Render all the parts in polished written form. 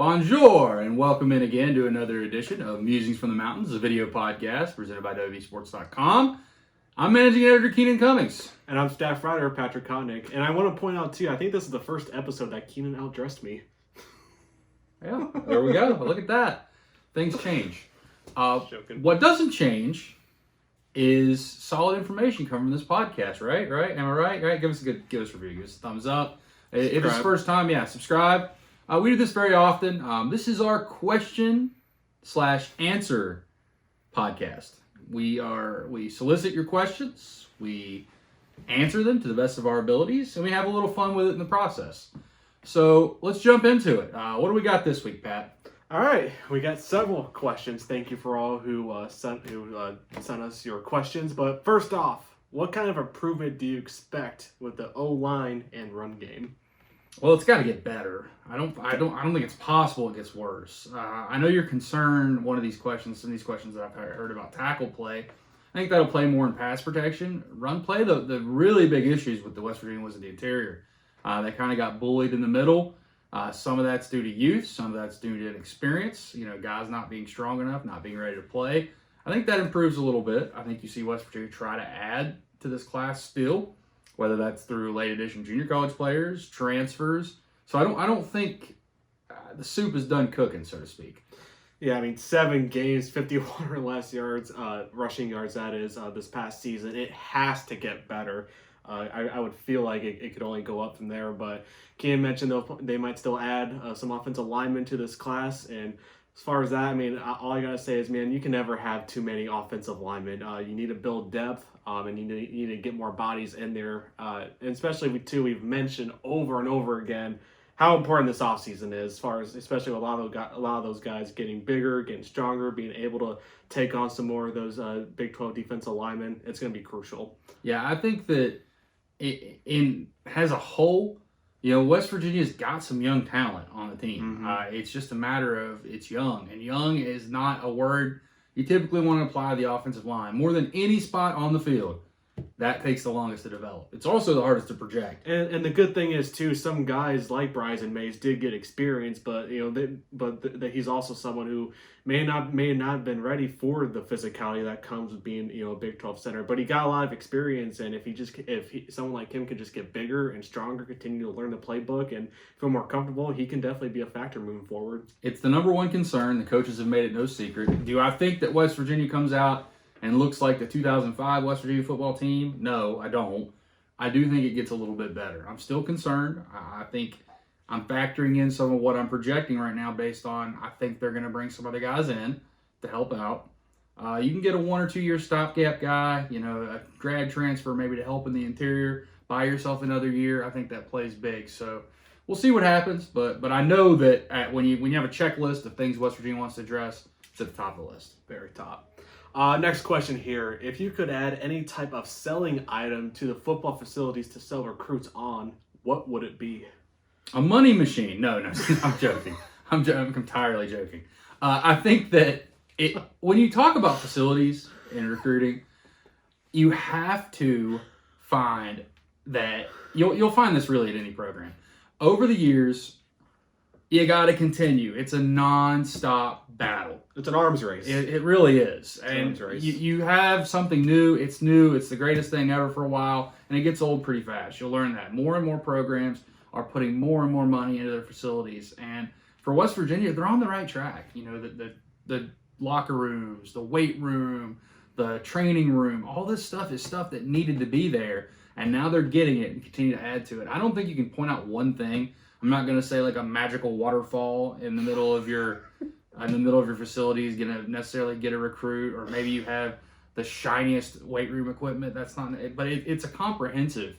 Bonjour, and welcome in again to another edition of Musings from the Mountains, a video podcast presented by WVSports.com. I'm managing editor Keenan Cummings. And I'm staff writer Patrick Kotnik. And I want to point out, too, I think this is the first episode that Keenan outdressed me. Yeah, there we go. Look at that. Things change. What doesn't change is solid information coming from this podcast, right? Am I right? Give us a review. Give us a thumbs up. Subscribe. If it's the first time, subscribe. We do this very often. This is our question/answer podcast. We solicit your questions, we answer them to the best of our abilities, and we have a little fun with it in the process. So let's jump into it. What do we got this week, Pat? All right, we got several questions. Thank you for all who sent us your questions. But first off, what kind of improvement do you expect with the O-line and run game? Well, it's got to get better. I don't think it's possible it gets worse. I know you're concerned. Some of these questions that I've heard about tackle play, I think that'll play more in pass protection. Run play, the really big issues with the West Virginia was in the interior. They kind of got bullied in the middle. Some of that's due to youth. Some of that's due to inexperience. Guys not being strong enough, not being ready to play. I think that improves a little bit. I think you see West Virginia try to add to this class still, whether that's through late edition junior college players, transfers. So I don't think the soup is done cooking, so to speak. Yeah, I mean, 7 games, 51 or less yards, rushing yards, that is, this past season. It has to get better. I would feel like it could only go up from there. But Keenan mentioned they might still add some offensive linemen to this class. And as far as that, I mean, all I got to say is, man, you can never have too many offensive linemen. You need to build depth. And you need to get more bodies in there. And especially, we've mentioned over and over again how important this offseason is, as far as especially with a lot of those guys getting bigger, getting stronger, being able to take on some more of those Big 12 defensive linemen. It's going to be crucial. Yeah, I think that as a whole, West Virginia's got some young talent on the team. Mm-hmm. It's just a matter of it's young. And young is not a word you typically want to apply to the offensive line. More than any spot on the field, that takes the longest to develop. It's also the hardest to project. And the good thing is, too, some guys like Bryson Mays did get experience, but he's also someone who may not have been ready for the physicality that comes with being a Big 12 center. But he got a lot of experience, and if someone like him could just get bigger and stronger, continue to learn the playbook, and feel more comfortable, he can definitely be a factor moving forward. It's the number one concern. The coaches have made it no secret. Do I think that West Virginia comes out and looks like the 2005 West Virginia football team? No, I don't. I do think it gets a little bit better. I'm still concerned. I think I'm factoring in some of what I'm projecting right now based on I think they're going to bring some other guys in to help out. You can get a 1 or 2 year stopgap guy, a grad transfer maybe to help in the interior, buy yourself another year. I think that plays big. So we'll see what happens. But I know that when you have a checklist of things West Virginia wants to address, it's at the top of the list. Very top. Next question here. If you could add any type of selling item to the football facilities to sell recruits on, what would it be? A money machine. No, I'm joking. I'm entirely joking. I think that when you talk about facilities and recruiting, you have to find that you'll find this really at any program. Over the years, you got to continue. It's a non-stop battle. It's an arms race. It really is. It's an arms race. You have something new. It's new. It's the greatest thing ever for a while, and it gets old pretty fast. You'll learn that. More and more programs are putting more and more money into their facilities. And for West Virginia, they're on the right track. The locker rooms, the weight room, the training room, all this stuff is stuff that needed to be there, and now they're getting it and continue to add to it. I don't think you can point out one thing. I'm not going to say like a magical waterfall in the middle of your facility is going to necessarily get a recruit, or maybe you have the shiniest weight room equipment. That's not, but it's a comprehensive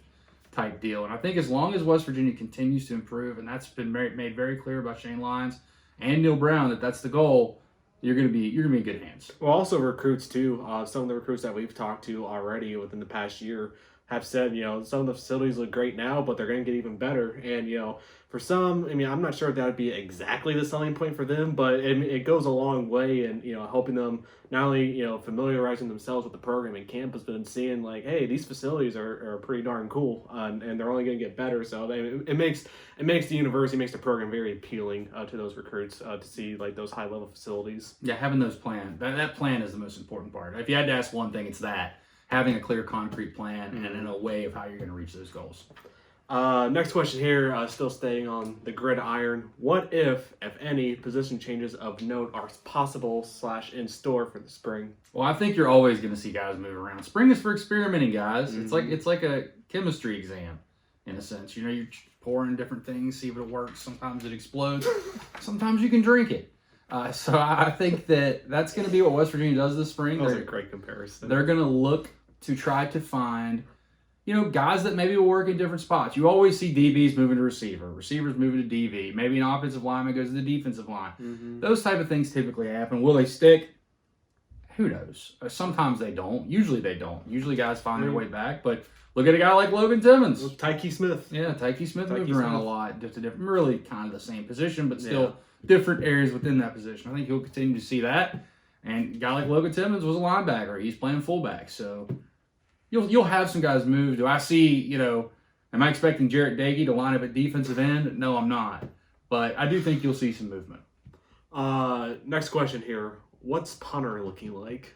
type deal. And I think as long as West Virginia continues to improve, and that's been made very clear by Shane Lyons and Neil Brown that that's the goal, you're going to be in good hands. Well, also recruits too. Some of the recruits that we've talked to already within the past year have said, some of the facilities look great now, but they're going to get even better. And, for some, I mean, I'm not sure if that would be exactly the selling point for them, but it goes a long way in, helping them not only, familiarizing themselves with the program and campus, but then seeing like, hey, these facilities are pretty darn cool, and they're only going to get better. So it makes the university, makes the program very appealing to those recruits to see like those high level facilities. Yeah, having those plans. That plan is the most important part. If you had to ask one thing, it's that. Having a clear, concrete plan and a way of how you're going to reach those goals. Next question here, still staying on the gridiron. What if any, position changes of note are possible / in store for the spring? Well, I think you're always going to see guys move around. Spring is for experimenting, guys. It's like a chemistry exam, in a sense. You're pouring different things, see if it works. Sometimes it explodes. Sometimes you can drink it. So I think that's going to be what West Virginia does this spring. That was a great comparison. They're going to look to try to find, guys that maybe will work in different spots. You always see DBs moving to receiver, receivers moving to DB. Maybe an offensive lineman goes to the defensive line. Those type of things typically happen. Will they stick? Who knows? Sometimes they don't. Usually they don't. Usually guys find their way back. But look at a guy like Logan Timmons. Tyke Smith. Yeah, Tyke Smith moved around a lot. Just a different, really kind of the same position, but still different areas within that position. I think he'll continue to see that. And a guy like Logan Timmons was a linebacker. He's playing fullback. So you'll have some guys move. Do I see, am I expecting Jarrett Dagey to line up at defensive end? No, I'm not. But I do think you'll see some movement. Next question here. What's Punter looking like?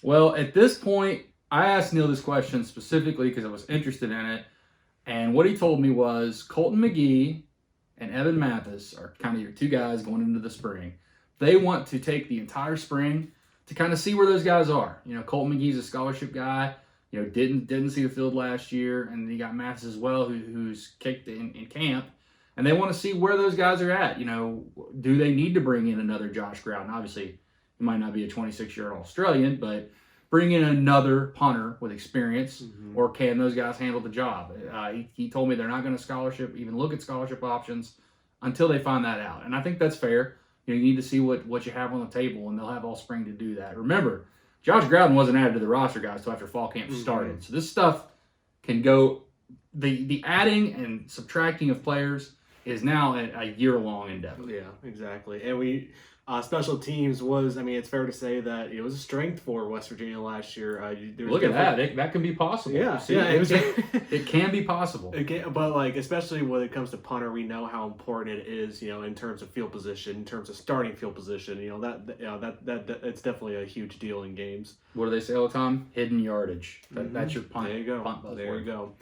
Well, at this point, I asked Neil this question specifically because I was interested in it. And what he told me was Colton McGee and Evan Mathis are kind of your two guys going into the spring. They want to take the entire spring to kind of see where those guys are. Colton McGee's a scholarship guy. Didn't see the field last year, and you got Mathis as well, who's kicked in camp, and they want to see where those guys are at. Do they need to bring in another Josh Grouden? Obviously, he might not be a 26-year-old Australian, but bring in another punter with experience, or can those guys handle the job? He told me they're not going to even look at scholarship options until they find that out, and I think that's fair. You need to see what you have on the table, and they'll have all spring to do that. Remember, Josh Grouden wasn't added to the roster, guys, until after fall camp started. So this stuff can go, the adding and subtracting of players is now a year-long endeavor. Yeah, exactly. And special teams was, it's fair to say that it was a strength for West Virginia last year. Look at that. That can be possible. Yeah, it can be possible. But especially when it comes to punter, we know how important it is, in terms of field position, in terms of starting field position. That it's definitely a huge deal in games. What do they say all the time? Hidden yardage. That's your punt. There you go. Punt there you go.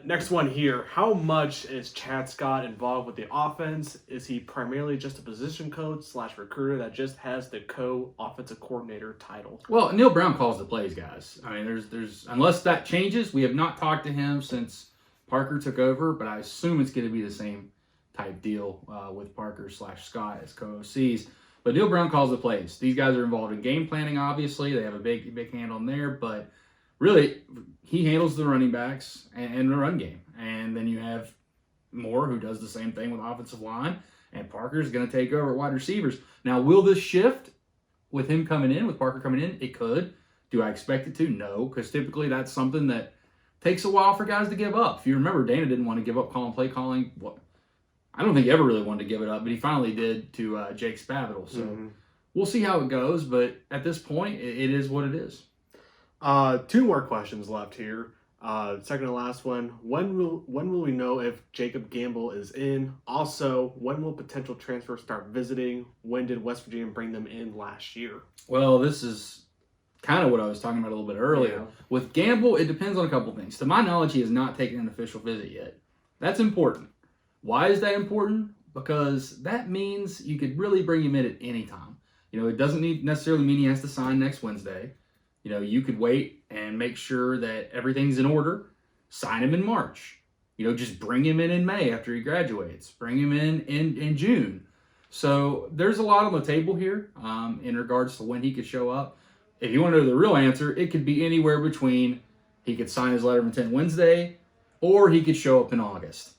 Next one here. How much is Chad Scott involved with the offense? Is he primarily just a position coach / recruiter that just has the co-offensive coordinator title? Well, Neil Brown calls the plays, guys. There's unless that changes, we have not talked to him since Parker took over, but I assume it's going to be the same type deal with Parker / Scott as co-OCs. But Neil Brown calls the plays. These guys are involved in game planning, obviously. They have a big hand on there, but really, he handles the running backs and the run game. And then you have Moore, who does the same thing with offensive line, and Parker's going to take over at wide receivers. Now, will this shift with him coming in, with Parker coming in? It could. Do I expect it to? No, because typically that's something that takes a while for guys to give up. If you remember, Dana didn't want to give up play calling. I don't think he ever really wanted to give it up, but he finally did to Jake Spavital. So we'll see how it goes, but at this point, it is what it is. 2 more questions left here. Second to last one. When will we know if Jacob Gamble is in? Also, when will potential transfers start visiting? When did West Virginia bring them in last year? Well, this is kind of what I was talking about a little bit earlier. Yeah. With Gamble, it depends on a couple things. To my knowledge, he has not taken an official visit yet. That's important. Why is that important? Because that means you could really bring him in at any time. It doesn't necessarily mean he has to sign next Wednesday. You could wait and make sure that everything's in order. Sign him in March. Just bring him in May after he graduates. Bring him in June. So there's a lot on the table here in regards to when he could show up. If you want to know the real answer, it could be anywhere between he could sign his letter of intent Wednesday or he could show up in August.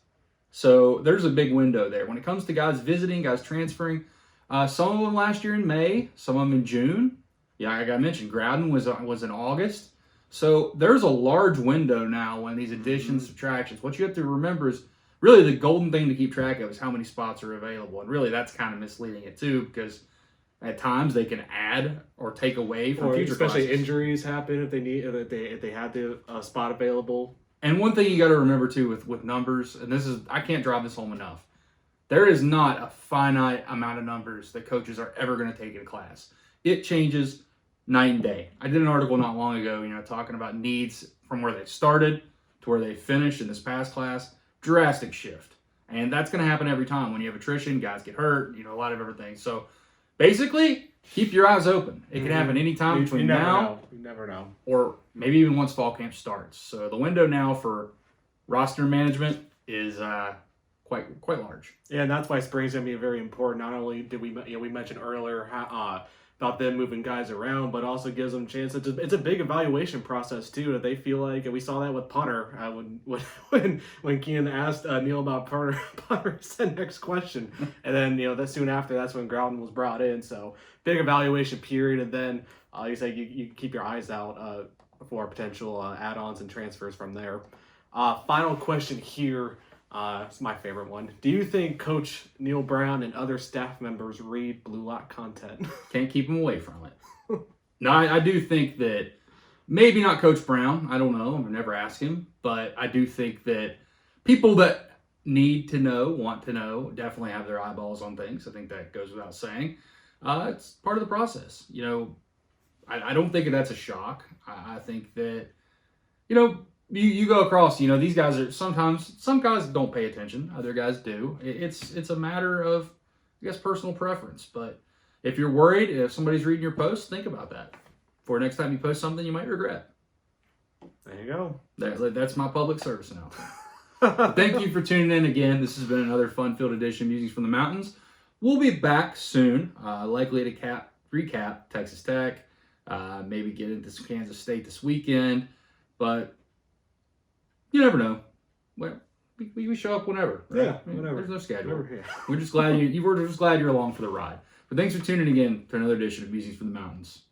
So there's a big window there. When it comes to guys visiting, guys transferring, some of them last year in May, some of them in June. Yeah, like I mentioned, Grouden was in August. So there's a large window now when these additions, subtractions. What you have to remember is really the golden thing to keep track of is how many spots are available. And really that's kind of misleading it too, because at times they can add or take away from future especially classes. Injuries happen if they had the spot available. And one thing you got to remember too with numbers, and this is, I can't drive this home enough. There is not a finite amount of numbers that coaches are ever going to take in a class. It changes night and day. I did an article not long ago, talking about needs from where they started to where they finished in this past class. Drastic shift. And that's going to happen every time. When you have attrition, guys get hurt, a lot of everything. So basically, keep your eyes open. It can happen anytime between now. You never know. Or maybe even once fall camp starts. So the window now for roster management is quite large. Yeah, and that's why spring's gonna be very important. Not only did we mentioned earlier about them moving guys around, but also gives them a chance. It's a big evaluation process too. That they feel like, and we saw that with Punter when Keenan asked Neil about Punter. Punter said next question, and then that soon after that's when Groudon was brought in. So big evaluation period, and then you keep your eyes out for potential add-ons and transfers from there. Final question here. It's my favorite one. Do you think Coach Neil Brown and other staff members read Blue Lock content? Can't keep them away from it. No, I do think that maybe not Coach Brown. I don't know. I've never asked him. But I do think that people that need to know, want to know, definitely have their eyeballs on things. I think that goes without saying. It's part of the process. I don't think that's a shock. I think that, you go across, these guys are sometimes, some guys don't pay attention, other guys do. It's a matter of, I guess, personal preference. But if you're worried, if somebody's reading your post, think about that. For next time you post something you might regret. There you go. That's my public service announcement. Thank you for tuning in again. This has been another fun-filled edition of Musings from the Mountains. We'll be back soon, likely to recap Texas Tech, maybe get into some Kansas State this weekend. But you never know. Well, we show up whenever. Right? Yeah, whenever. There's no schedule. Whenever, yeah. We're just glad you're along for the ride. But thanks for tuning in again to another edition of Musings from the Mountains.